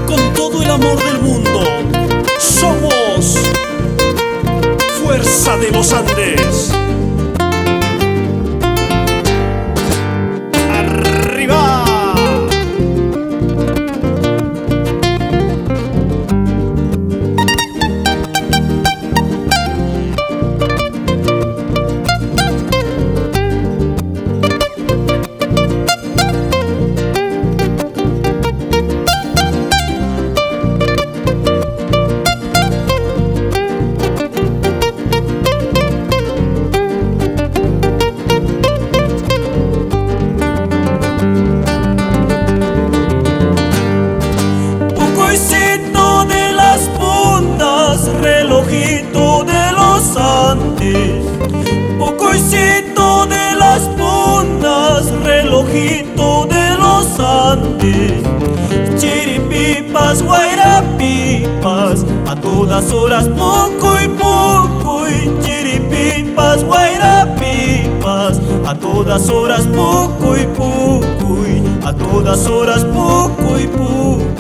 Con todo el amor del mundo, somos Fuerza de los Andes. ¡Arriba! Relojito de los Andes, pocoicito de las puntas, relojito de los Andes. Chiripipas, guairapipas, a todas horas poco y poco. Chiripipas, guairapipas, a todas horas poco y poco. A todas horas poco y poco.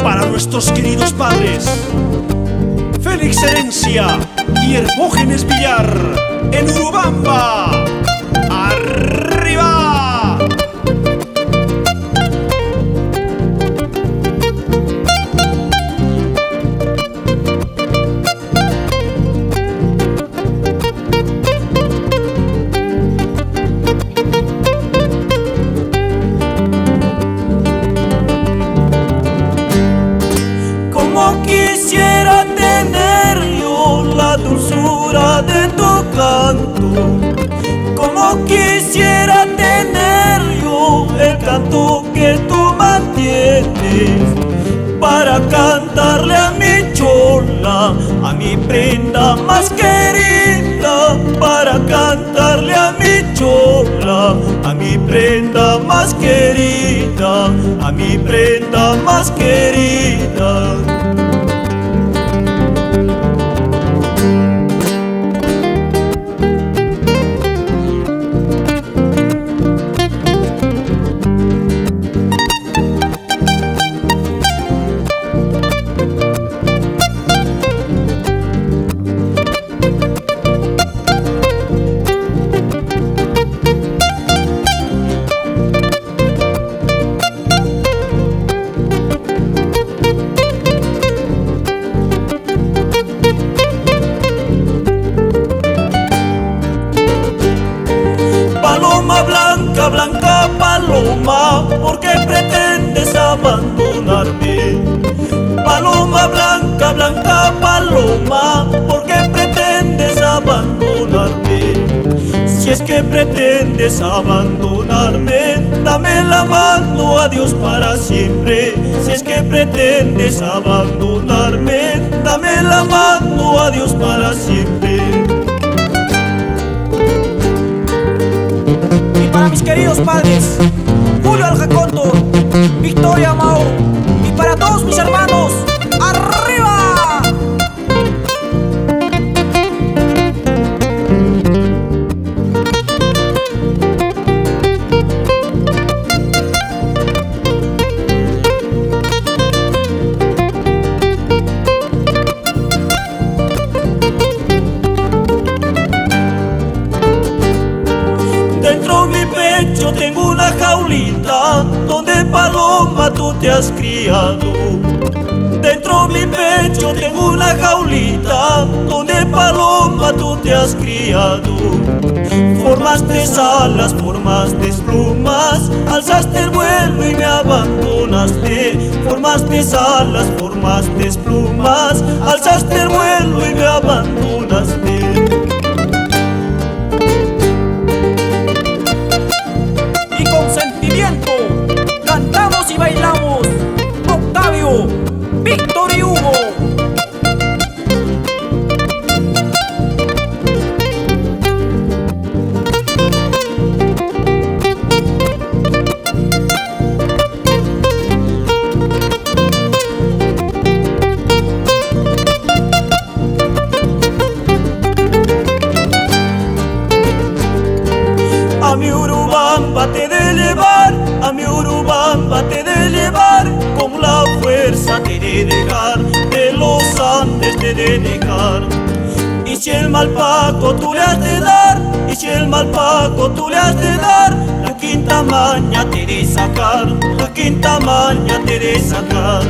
Para nuestros queridos padres Félix Herencia y Hermógenes Villar en Urubamba. ¡Arriba! Como quisiera tener yo la dulzura de tu canto, como quisiera tener yo el canto que tú mantienes, para cantarle a mi chola, a mi prenda más querida, para cantarle a mi chola, a mi prenda más querida, a mi prenda más querida. Paloma blanca, blanca paloma, ¿por qué pretendes abandonarme? Paloma blanca, blanca paloma, ¿por qué pretendes abandonarme? Si es que pretendes abandonarme, dame la mano, adiós para siempre. Si es que pretendes abandonarme, dame la mano, adiós para siempre. Para mis queridos padres, Julio Aljacondo, Victoria Mao, y para todos mis hermanos, ¡arriba! Dentro mi pecho tengo una jaulita donde paloma tú te has criado. Dentro mi pecho tengo una jaulita donde paloma tú te has criado. Formaste alas, formaste plumas, alzaste el vuelo y me abandonaste. Formaste alas, formaste plumas, alzaste el vuelo y me abandonaste. Cantamos y bailamos, Octavio, Víctor y Hugo. A mi Urubamba te de llevar, a mi Urubamba te de llevar, con la fuerza te de dejar, de los Andes te de dejar. Y si el mal pago tú le has de dar, y si el mal pago tú le has de dar, la quinta maña te de sacar, la quinta maña te de sacar.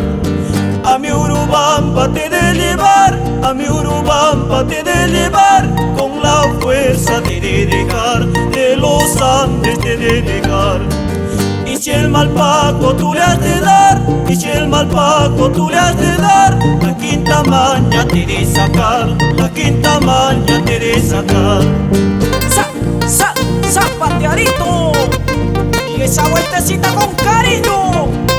A mi Urubamba te de llevar, a mi Urubamba te de llevar, con la fuerza te de dejar, de los Andes te de dejar. Y si el mal pago tú le has de dar, y si el mal pago tú le has de dar, la quinta maña te de sacar, la quinta maña te de sacar. Zapatearito, y esa vueltecita con cariño.